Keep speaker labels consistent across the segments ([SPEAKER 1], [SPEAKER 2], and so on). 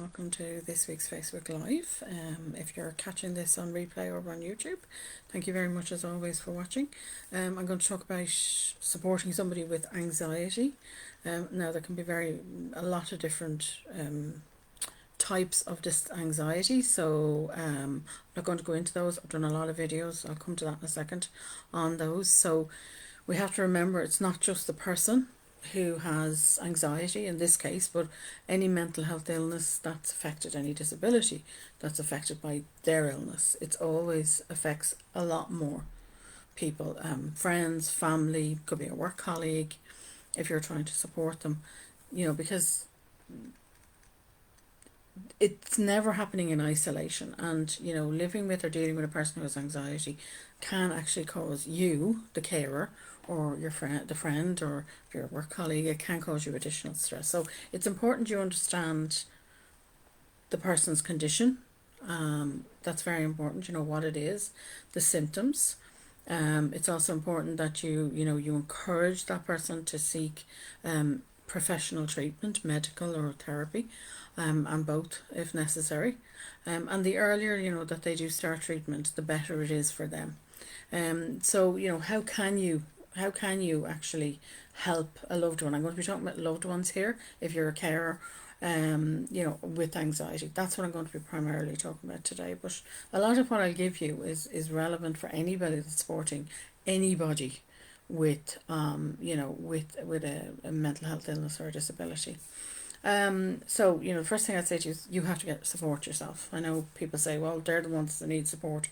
[SPEAKER 1] welcome to this week's Facebook Live. If you're catching this on replay over on YouTube, thank you very much as always for watching. I'm going to talk about supporting somebody with anxiety. Now there can be a lot of different types of this anxiety, so I'm not going to go into those. I've done a lot of videos, I'll come to that in a second on those. So we have to remember it's not just the person who has anxiety in this case, but any mental health illness that's affected, any disability that's affected by their illness, it always affects a lot more people, friends, family, could be a work colleague, if you're trying to support them, because it's never happening in isolation. And living with or dealing with a person who has anxiety can actually cause you, the carer, or your friend or your work colleague, it can cause you additional stress. So it's important you understand the person's condition. That's very important, what it is, the symptoms. It's also important that you encourage that person to seek professional treatment, medical or therapy, and both if necessary. And the earlier that they do start treatment, the better it is for them. So how can you actually help a loved one? I'm going to be talking about loved ones here. If you're a carer, with anxiety, that's what I'm going to be primarily talking about today. But a lot of what I'll give you is relevant for anybody that's supporting anybody with with a mental health illness or a disability. So the first thing I'd say to you is you have to get support yourself. I know people say, well, they're the ones that need support,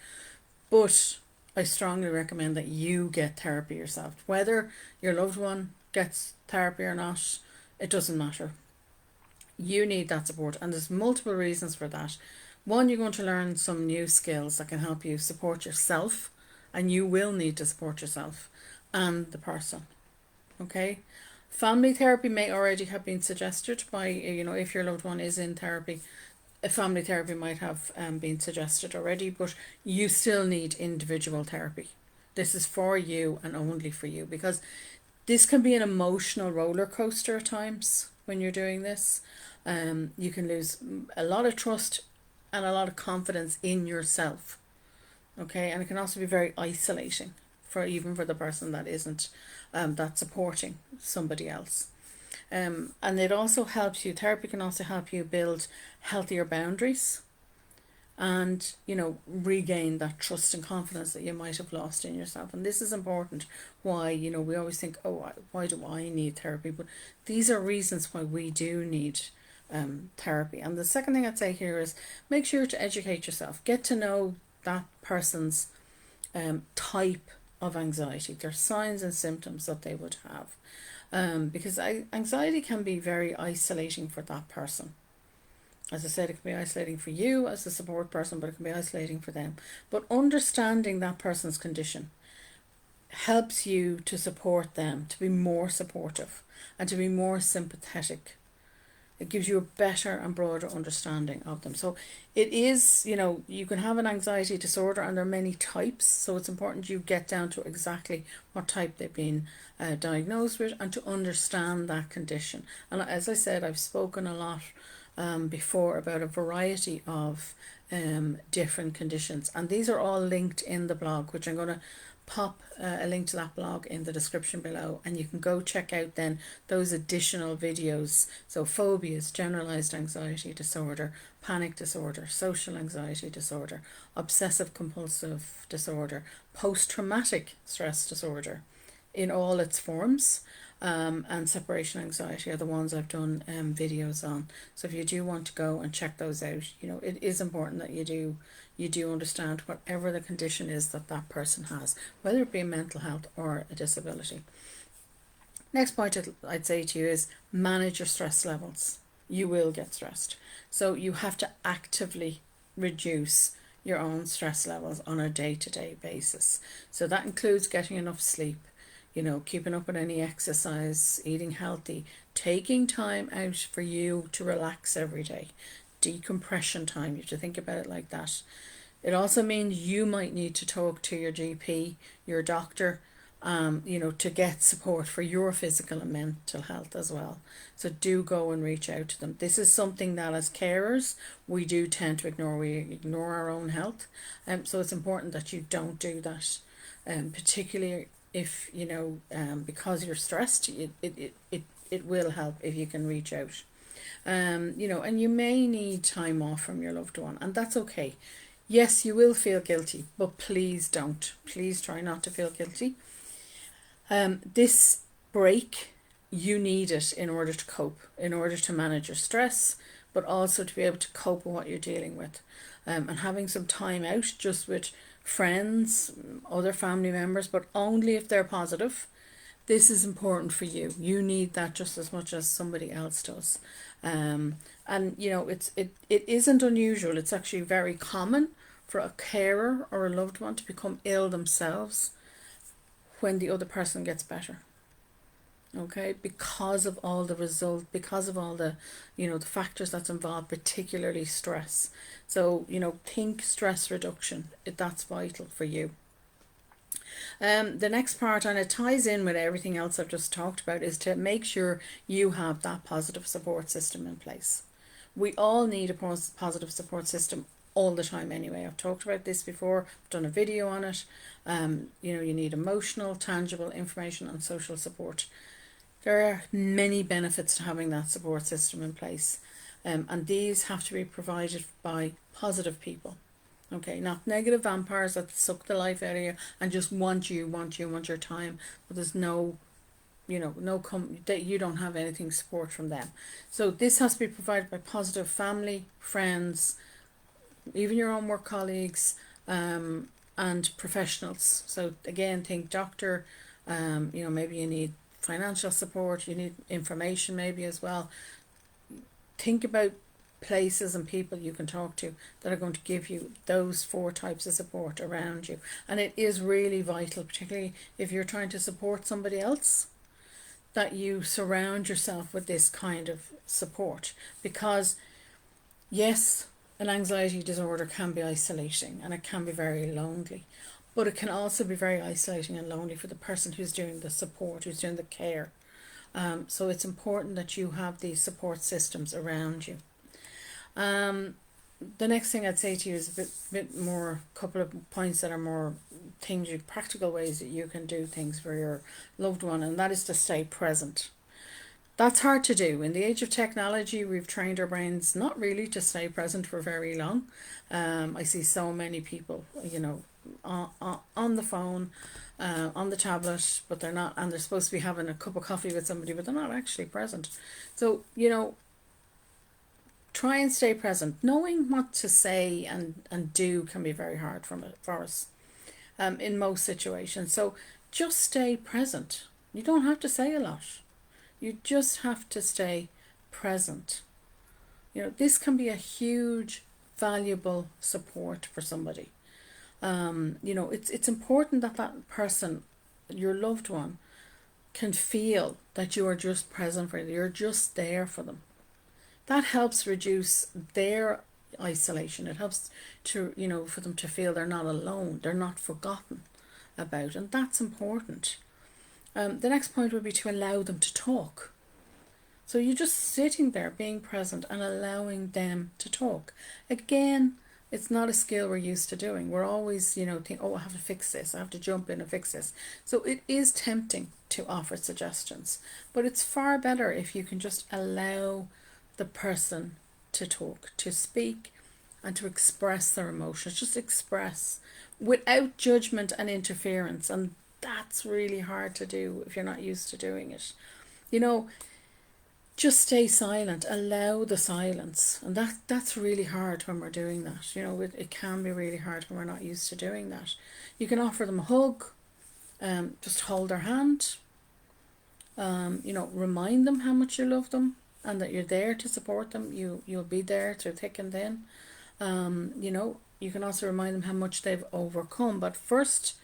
[SPEAKER 1] but I strongly recommend that you get therapy yourself. Whether your loved one gets therapy or not, it doesn't matter. You need that support, and there's multiple reasons for that. One, you're going to learn some new skills that can help you support yourself, and you will need to support yourself and the person. Okay? Family therapy may already have been suggested by, if your loved one is in therapy, a family therapy might have been suggested already, but you still need individual therapy. This is for you and only for you, because this can be an emotional roller coaster at times when you're doing this. You can lose a lot of trust and a lot of confidence in yourself. Okay, and it can also be very isolating even for the person that isn't that's supporting somebody else. And it also helps you, therapy can also help you build healthier boundaries and, regain that trust and confidence that you might have lost in yourself. And this is important. Why, we always think, oh, why do I need therapy? But these are reasons why we do need therapy. And the second thing I'd say here is make sure to educate yourself. Get to know that person's type of anxiety, their signs and symptoms that they would have. Because anxiety can be very isolating for that person. As I said, it can be isolating for you as a support person, but it can be isolating for them. But understanding that person's condition helps you to support them, to be more supportive and to be more sympathetic. It gives you a better and broader understanding of them. So it is, you can have an anxiety disorder, and there are many types. So it's important you get down to exactly what type they've been diagnosed with and to understand that condition. And as I said, I've spoken a lot before about a variety of different conditions. And these are all linked in the blog, which I'm going to pop a link to that blog in the description below, and you can go check out then those additional videos. So phobias, generalized anxiety disorder, panic disorder, social anxiety disorder, obsessive compulsive disorder, post-traumatic stress disorder in all its forms, and separation anxiety are the ones I've done videos on. So if you do want to go and check those out, it is important that you do understand whatever the condition is that person has, whether it be mental health or a disability. Next point I'd say to you is manage your stress levels. You will get stressed. So you have to actively reduce your own stress levels on a day-to-day basis. So that includes getting enough sleep, keeping up with any exercise, eating healthy, taking time out for you to relax every day. Decompression time, you have to think about it like that. It also means you might need to talk to your GP, your doctor, to get support for your physical and mental health as well. So do go and reach out to them. This is something that as carers we do tend to ignore. We ignore our own health. So it's important that you don't do that. Particularly if, because you're stressed, it will help if you can reach out. And you may need time off from your loved one, and that's okay. Yes, you will feel guilty, but please don't. Please try not to feel guilty. This break, you need it in order to cope, in order to manage your stress, but also to be able to cope with what you're dealing with. And having some time out just with friends, other family members, but only if they're positive. This is important for you. You need that just as much as somebody else does. And it isn't unusual. It's actually very common for a carer or a loved one to become ill themselves when the other person gets better. Okay, because of all the because of all the the factors that's involved, particularly stress. So think stress reduction. That's vital for you. The next part, and it ties in with everything else I've just talked about, is to make sure you have that positive support system in place. We all need a positive support system all the time anyway. I've talked about this before, I've done a video on it. You need emotional, tangible information and social support. There are many benefits to having that support system in place, and these have to be provided by positive people. Okay, not negative vampires that suck the life out of you and just want your time, but there's no, that you don't have anything support from them. So this has to be provided by positive family, friends, even your own work colleagues, and professionals. So again, think doctor, maybe you need financial support, you need information maybe as well. Think about places and people you can talk to that are going to give you those 4 types of support around you. And it is really vital, particularly if you're trying to support somebody else, that you surround yourself with this kind of support. Because yes, an anxiety disorder can be isolating and it can be very lonely, but it can also be very isolating and lonely for the person who's doing the support, who's doing the care. So it's important that you have these support systems around you. The next thing I'd say to you is a bit more, couple of points that are more things, practical ways that you can do things for your loved one, and that is to stay present. That's hard to do. In the age of technology, we've trained our brains not really to stay present for very long. I see so many people, on the phone, on the tablet, but they're not, and they're supposed to be having a cup of coffee with somebody, but they're not actually present. So, try and stay present. Knowing what to say and do can be very hard for us in most situations. So just stay present. You don't have to say a lot. You just have to stay present. This can be a huge, valuable support for somebody. It's important that that person, your loved one, can feel that you are just present for them. You're just there for them. That helps reduce their isolation. It helps to, for them to feel they're not alone, they're not forgotten about, and that's important. The next point would be to allow them to talk. So you're just sitting there being present and allowing them to talk. Again, it's not a skill we're used to doing. We're always, think, I have to fix this. I have to jump in and fix this. So it is tempting to offer suggestions, but it's far better if you can just allow the person to talk, to speak, and to express their emotions. Just express without judgment and interference. And that's really hard to do if you're not used to doing it. Just stay silent, allow the silence. And that's really hard when we're doing that. It can be really hard when we're not used to doing that. You can offer them a hug, just hold their hand, remind them how much you love them and that you're there to support them. You'll be there through thick and thin. You can also remind them how much they've overcome. But first,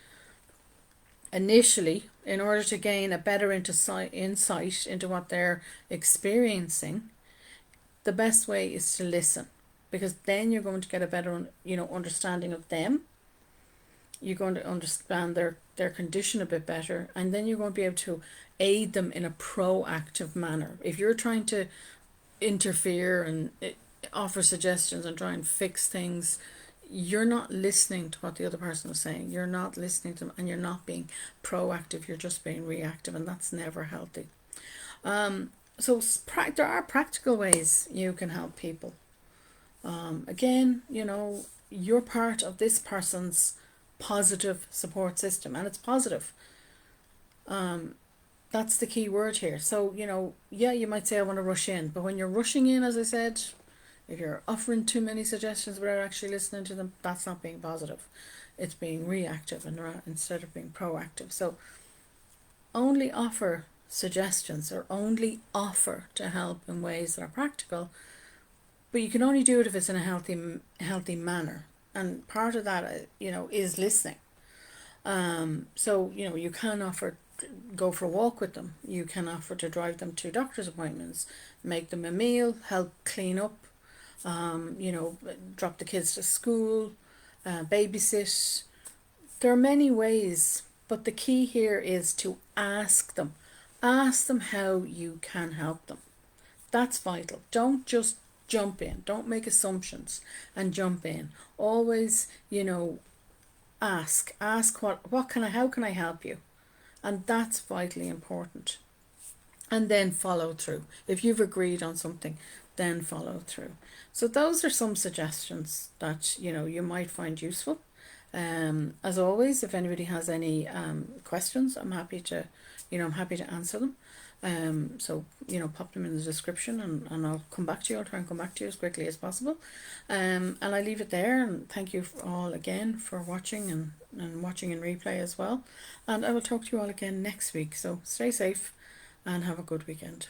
[SPEAKER 1] initially, in order to gain a better insight into what they're experiencing, the best way is to listen, because then you're going to get a better understanding of them, you're going to understand their condition a bit better, and then you're going to be able to aid them in a proactive manner. If you're trying to interfere and offer suggestions and try and fix things, you're not listening to what the other person is saying. You're not listening to them, and you're not being proactive. You're just being reactive, and that's never healthy. So there are practical ways you can help people. Again, you're part of this person's positive support system, and it's positive. That's the key word here. So, yeah, you might say, I want to rush in, but when you're rushing in, as I said, if you're offering too many suggestions without actually listening to them, that's not being positive. It's being reactive instead of being proactive. So only offer suggestions, or only offer to help in ways that are practical, but you can only do it if it's in a healthy manner. And part of that, is listening. So, you can offer go for a walk with them. You can offer to drive them to doctor's appointments, make them a meal, help clean up, drop the kids to school, babysit. There are many ways, but the key here is to ask them. Ask them how you can help them. That's vital. Don't just jump in. Don't make assumptions and jump in. Always, ask. Ask how can I help you? And that's vitally important. And then follow through. If you've agreed on something, then follow through. So those are some suggestions that you might find useful. As always, if anybody has any questions, I'm happy to answer them. So pop them in the description, and I'll come back to you. I'll try and come back to you as quickly as possible. And I leave it there, and thank you all again for watching and watching in replay as well. And I will talk to you all again next week. So stay safe and have a good weekend.